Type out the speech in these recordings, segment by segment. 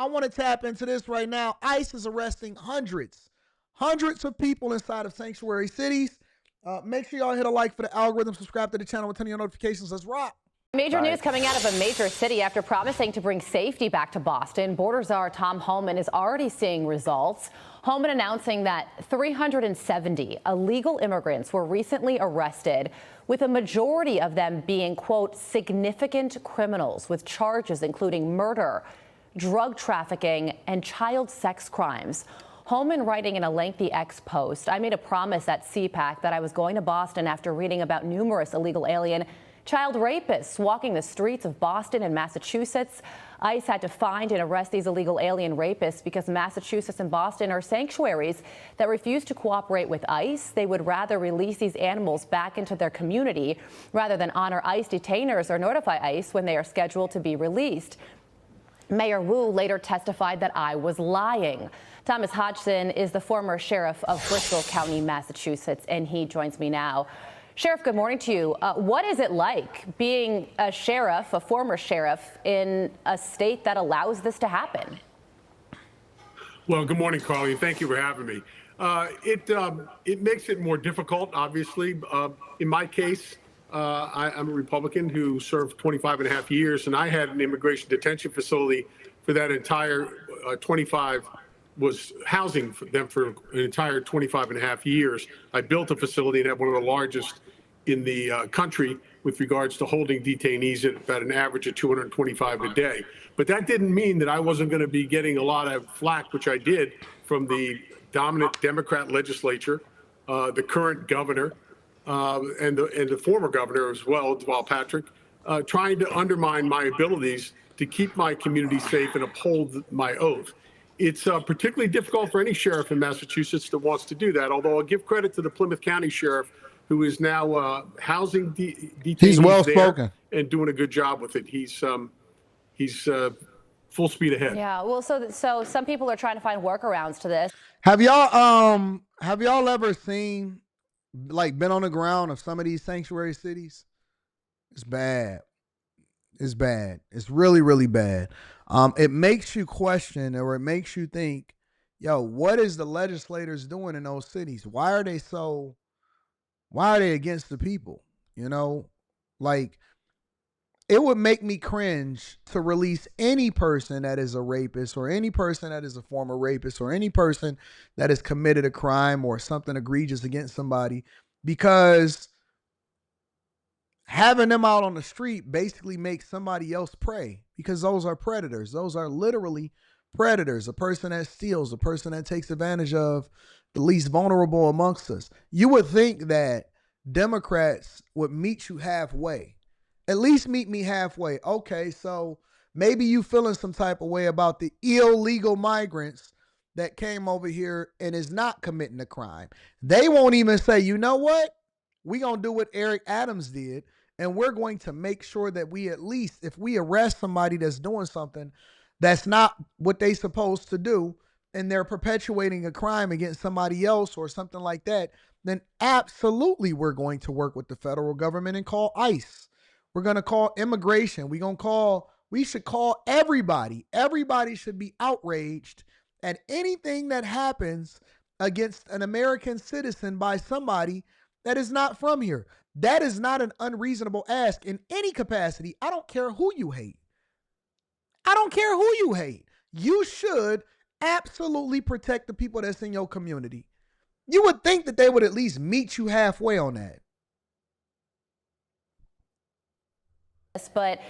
I want to tap into this right now. ICE is arresting hundreds of people inside of sanctuary cities. Make sure y'all hit a like for the algorithm, subscribe to the channel with turn on your notifications. Let's rock. Major news coming out of a major city after promising to bring safety back to Boston. Border czar Tom Homan is already seeing results. Homan announcing that 370 illegal immigrants were recently arrested, with a majority of them being, quote, significant criminals with charges including murder, drug trafficking, and child sex crimes. Homan writing in a lengthy X post, I made a promise at CPAC that I was going to Boston after reading about numerous illegal alien child rapists walking the streets of Boston and Massachusetts. ICE had to find and arrest these illegal alien rapists because Massachusetts and Boston are sanctuaries that refuse to cooperate with ICE. They would rather release these animals back into their community rather than honor ICE detainers or notify ICE when they are scheduled to be released. Mayor Wu later testified that I was lying. Thomas Hodgson is the former sheriff of Bristol County, Massachusetts, and he joins me now. Sheriff, good morning to you. What is it like being a sheriff, a former sheriff, in a state that allows this to happen? Well, good morning, Carly. Thank you for having me. It makes it more difficult, obviously. In my case, I'm a Republican who served 25 and a half years, and I had an immigration detention facility for that entire 25 was housing for them for an entire 25 and a half years. I built a facility and had one of the largest in the country with regards to holding detainees at about an average of 225 a day. But that didn't mean that I wasn't going to be getting a lot of flack, which I did, from the dominant Democrat legislature, the current governor, and the former governor as well, Deval Patrick, trying to undermine my abilities to keep my community safe and uphold my oath. It's particularly difficult for any sheriff in Massachusetts that wants to do that, although I'll give credit to the Plymouth County sheriff, who is now housing detainees. He's well spoken and doing a good job with it. He's full speed ahead. Yeah, well, so some people are trying to find workarounds to this. Have y'all ever seen, like, been on the ground of some of these sanctuary cities? It's bad. It's bad. It's really, really bad. It makes you question, or it makes you think, yo, what is the legislators doing in those cities? Why are they against the people? You know, like, it would make me cringe to release any person that is a rapist, or any person that is a former rapist, or any person that has committed a crime or something egregious against somebody, because having them out on the street basically makes somebody else prey, because those are predators. Those are literally predators. A person that steals, a person that takes advantage of the least vulnerable amongst us. You would think that Democrats would meet you halfway. At least meet me halfway. Okay, so maybe you feeling some type of way about the illegal migrants that came over here and is not committing a crime. They won't even say, you know what? We're going to do what Eric Adams did, and we're going to make sure that we, at least if we arrest somebody that's doing something that's not what they supposed to do, and they're perpetuating a crime against somebody else or something like that, then absolutely we're going to work with the federal government and call ICE. We're going to call immigration. We should call everybody. Everybody should be outraged at anything that happens against an American citizen by somebody that is not from here. That is not an unreasonable ask in any capacity. I don't care who you hate. I don't care who you hate. You should absolutely protect the people that's in your community. You would think that they would at least meet you halfway on that. But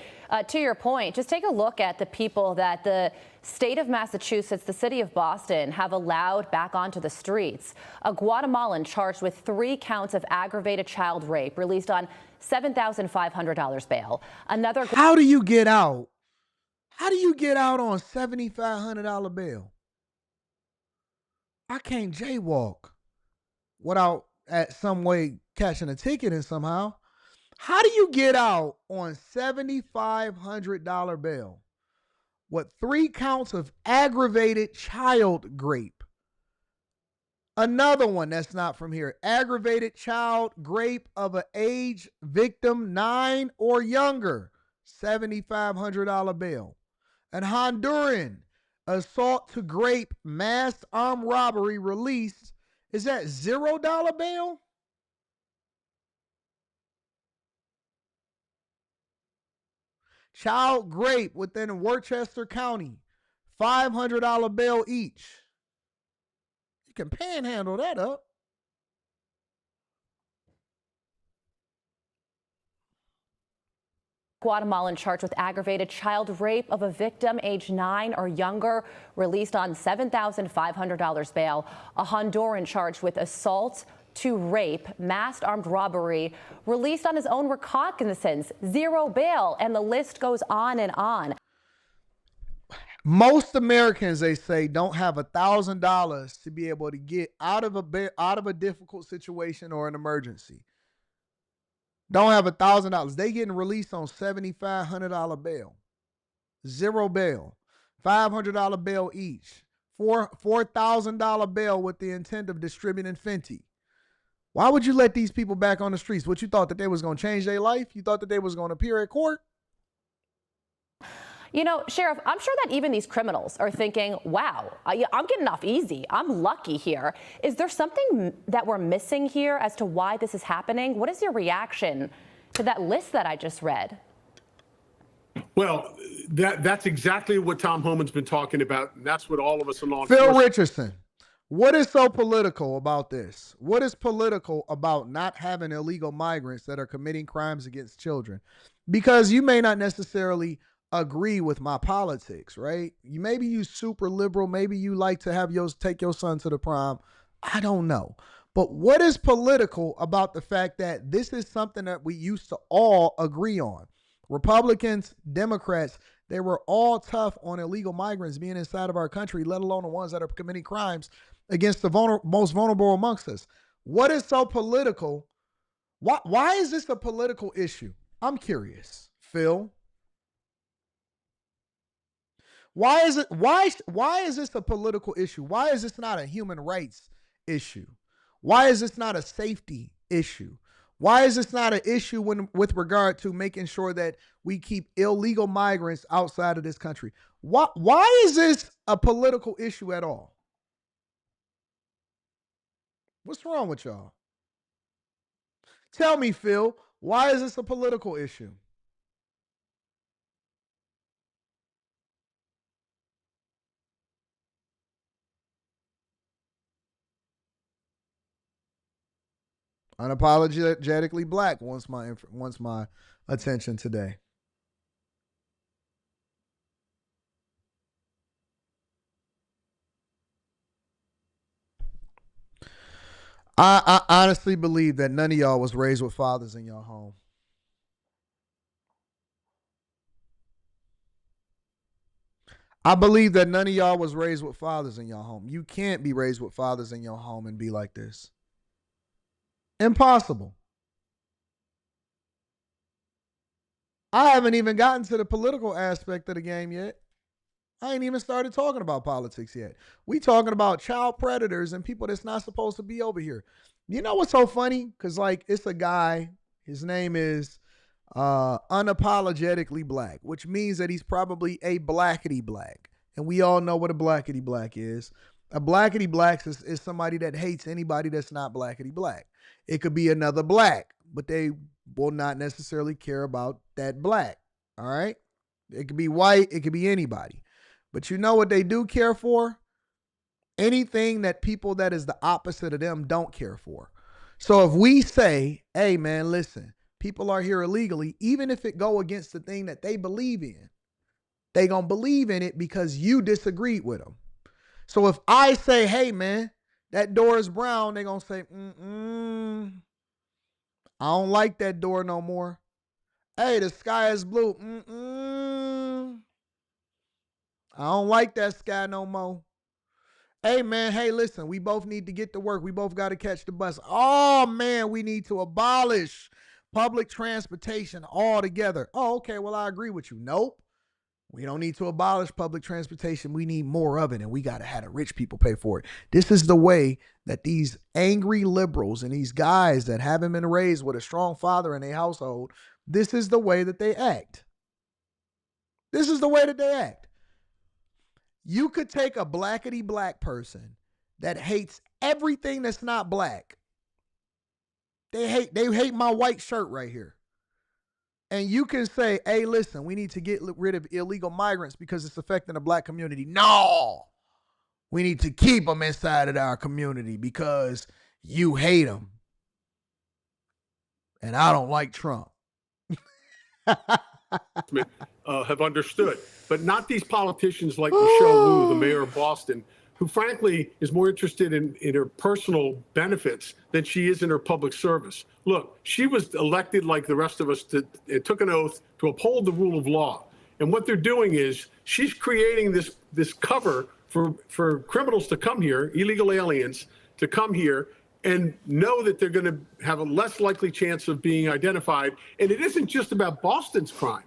to your point, just take a look at the people that the state of Massachusetts, the city of Boston, have allowed back onto the streets. A Guatemalan charged with 3 counts of aggravated child rape, released on $7,500 bail. Another. How do you get out? How do you get out on $7,500 bail? I can't jaywalk without at some way catching a ticket and somehow. How do you get out on $7,500 bail with 3 counts of aggravated child rape? Another one that's not from here. Aggravated child rape of an age victim 9 or younger. $7,500 bail. An Honduran Assault to grape, masked armed robbery released. Is that $0 bail? Child grape within Worcester County, $500 bail each. You can panhandle that up. Guatemalan charged with aggravated child rape of a victim age 9 or younger, released on $7,500 bail. A Honduran charged with assault to rape, masked armed robbery, released on his own recognizance, $0 bail, and the list goes on and on. Most Americans, they say, don't have $1,000 to be able to get out of a difficult situation or an emergency. Don't have $1,000. They getting released on $7,500 bail, $0 bail, $500 bail each, $4,000 bail with the intent of distributing Fenty. Why would you let these people back on the streets? What, you thought that they was going to change their life? You thought that they was going to appear at court? You know, Sheriff, I'm sure that even these criminals are thinking, wow, I'm getting off easy. I'm lucky here. Is there something that we're missing here as to why this is happening? What is your reaction to that list that I just read? Well, that's exactly what Tom Homan's been talking about, and that's what all of us along. Phil Richardson, what is so political about this? What is political about not having illegal migrants that are committing crimes against children? Because you may not necessarily agree with my politics, right? Maybe you super liberal. Maybe you like to have take your son to the prom. I don't know. But what is political about the fact that this is something that we used to all agree on? Republicans, Democrats, they were all tough on illegal migrants being inside of our country, let alone the ones that are committing crimes against the most vulnerable amongst us. What is so political? Why is this a political issue? I'm curious, Phil. Why is this a political issue? Why is this not a human rights issue? Why is this not a safety issue? Why is this not an issue with regard to making sure that we keep illegal migrants outside of this country? Why is this a political issue at all? What's wrong with y'all? Tell me, Phil, why is this a political issue? Unapologetically black wants my attention today. I honestly believe that none of y'all was raised with fathers in your home. I believe that none of y'all was raised with fathers in your home. You can't be raised with fathers in your home and be like this. Impossible. I haven't even gotten to the political aspect of the game yet. I ain't even started talking about politics yet. We talking about child predators and people that's not supposed to be over here. You know what's so funny? Because, like, it's a guy, his name is Unapologetically Black, which means that he's probably a blackety black. And we all know what a blackety black is. A blackety black is somebody that hates anybody that's not blackety black. It could be another black, but they will not necessarily care about that black. All right? It could be white. It could be anybody. But you know what they do care for? Anything that people that is the opposite of them don't care for. So if we say, hey, man, listen, people are here illegally, even if it go against the thing that they believe in, they going to believe in it because you disagreed with them. So if I say, hey, man, that door is brown, they going to say, I don't like that door no more. Hey, the sky is blue. I don't like that sky no more. Hey, man, hey, listen, we both need to get to work. We both got to catch the bus. Oh, man, we need to abolish public transportation altogether. Oh, okay, well, I agree with you. Nope. We don't need to abolish public transportation. We need more of it, and we got to have the rich people pay for it. This is the way that these angry liberals and these guys that haven't been raised with a strong father in their household, this is the way that they act. This is the way that they act. You could take a blackety black person that hates everything that's not black. They hate my white shirt right here. And you can say, hey, listen, we need to get rid of illegal migrants because it's affecting the black community. No, we need to keep them inside of our community because you hate them. And I don't like Trump. Have understood, but not these politicians like Michelle Wu, the mayor of Boston, who frankly is more interested in her personal benefits than she is in her public service. Look, she was elected like the rest of us took an oath to uphold the rule of law. And what they're doing is she's creating this cover for criminals to come here, illegal aliens to come here and know that they're going to have a less likely chance of being identified. And it isn't just about Boston's crime.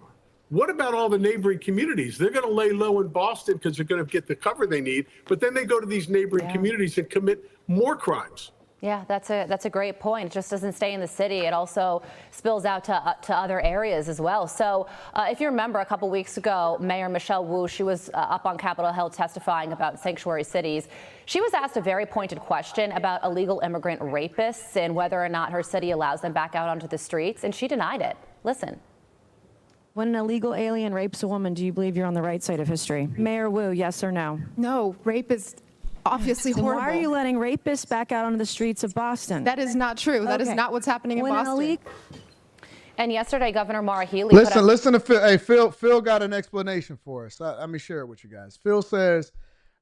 What about all the neighboring communities? They're going to lay low in Boston because they're going to get the cover they need, but then they go to these neighboring communities and commit more crimes. Yeah, that's a great point. It just doesn't stay in the city. It also spills out to other areas as well. So if you remember a couple weeks ago, Mayor Michelle Wu, she was up on Capitol Hill testifying about sanctuary cities. She was asked a very pointed question about illegal immigrant rapists and whether or not her city allows them back out onto the streets, and she denied it. Listen. When an illegal alien rapes a woman, do you believe you're on the right side of history? Mayor Wu, yes or no? No, rape is obviously Then horrible. why are you letting rapists back out onto the streets of Boston? That is not true. That is not what's happening in Boston. And yesterday, Governor Maura Healey. Listen to Phil. Hey, Phil got an explanation for us. Let me share it with you guys. Phil says,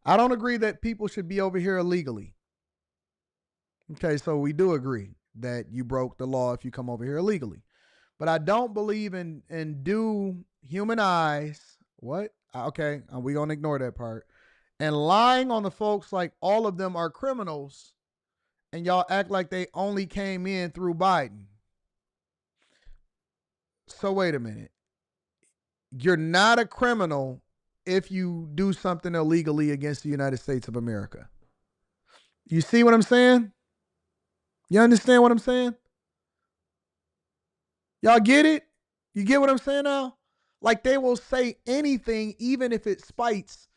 I don't agree that people should be over here illegally. Okay, so we do agree that you broke the law if you come over here illegally. But I don't believe in due human eyes. What? Okay, we're going to ignore that part. And lying on the folks like all of them are criminals, and y'all act like they only came in through Biden. So wait a minute. You're not a criminal if you do something illegally against the United States of America. You see what I'm saying? You understand what I'm saying? Y'all get it? You get what I'm saying now? Like they will say anything even if it spites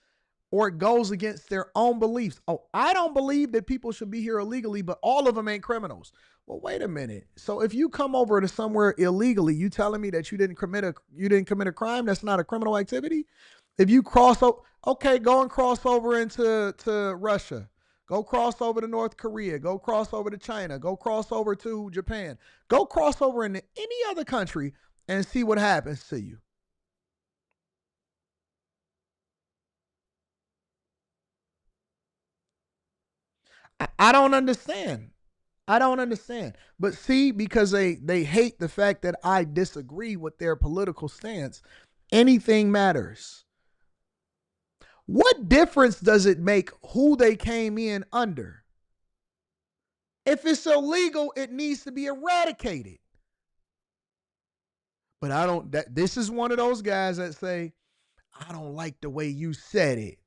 or it goes against their own beliefs. Oh, I don't believe that people should be here illegally, but all of them ain't criminals. Well, wait a minute. So if you come over to somewhere illegally, you telling me that you didn't commit a crime? That's not a criminal activity? If you cross over, okay, go and cross over into Russia. Go cross over to North Korea. Go cross over to China. Go cross over to Japan. Go cross over into any other country and see what happens to you. I don't understand. I don't understand. But see, because they hate the fact that I disagree with their political stance, anything matters. What difference does it make who they came in under? If it's illegal, it needs to be eradicated. But I don't, this is one of those guys that say, I don't like the way you said it.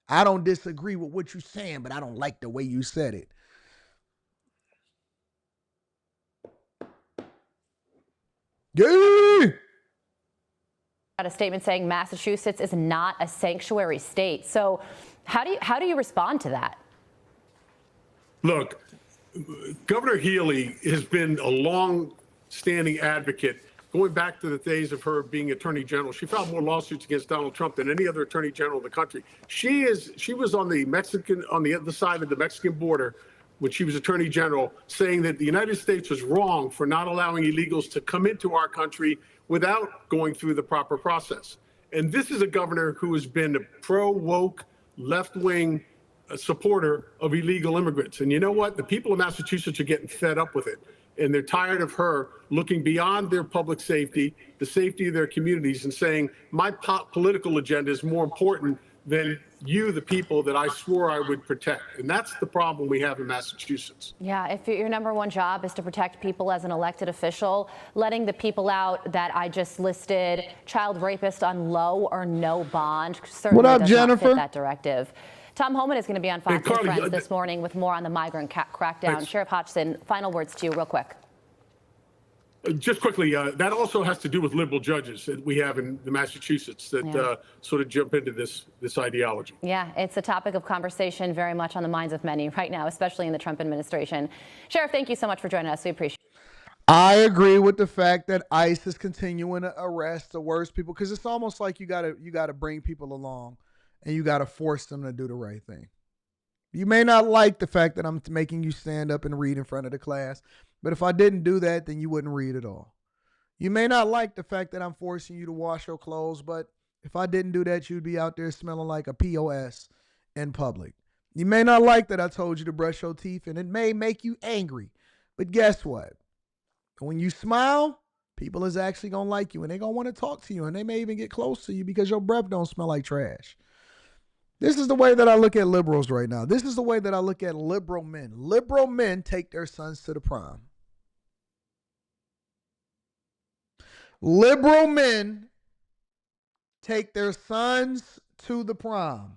I don't disagree with what you're saying, but I don't like the way you said it. Yeah. A statement saying Massachusetts is not a sanctuary state. So how do you respond to that? Look, Governor Healey has been a long-standing advocate going back to the days of her being attorney general. She filed more lawsuits against Donald Trump than any other attorney general in the country. She was on the other side of the Mexican border when she was attorney general, saying that the United States was wrong for not allowing illegals to come into our country without going through the proper process. And this is a governor who has been a pro-woke, left-wing supporter of illegal immigrants. And you know what? The people of Massachusetts are getting fed up with it. And they're tired of her looking beyond their public safety, the safety of their communities, and saying, my political agenda is more important than you, the people that I swore I would protect. And that's the problem we have in Massachusetts. Yeah, if your number one job is to protect people as an elected official, letting the people out that I just listed, child rapist on low or no bond, certainly does not fit that directive. Tom Homan is going to be on Fox and Friends this morning with more on the migrant crackdown. Thanks. Sheriff Hodgson, final words to you real quick. Just quickly, that also has to do with liberal judges that we have in the Massachusetts that sort of jump into this ideology. Yeah, it's a topic of conversation very much on the minds of many right now, especially in the Trump administration. Sheriff, thank you so much for joining us. We appreciate it. I agree with the fact that ICE is continuing to arrest the worst people, because it's almost like you gotta bring people along and you gotta force them to do the right thing. You may not like the fact that I'm making you stand up and read in front of the class, but if I didn't do that, then you wouldn't read at all. You may not like the fact that I'm forcing you to wash your clothes, but if I didn't do that, you'd be out there smelling like a POS in public. You may not like that I told you to brush your teeth, and it may make you angry, but guess what? When you smile, people is actually going to like you, and they're going to want to talk to you, and they may even get close to you because your breath don't smell like trash. This is the way that I look at liberals right now. This is the way that I look at liberal men. Liberal men take their sons to the prom. Liberal men take their sons to the prom.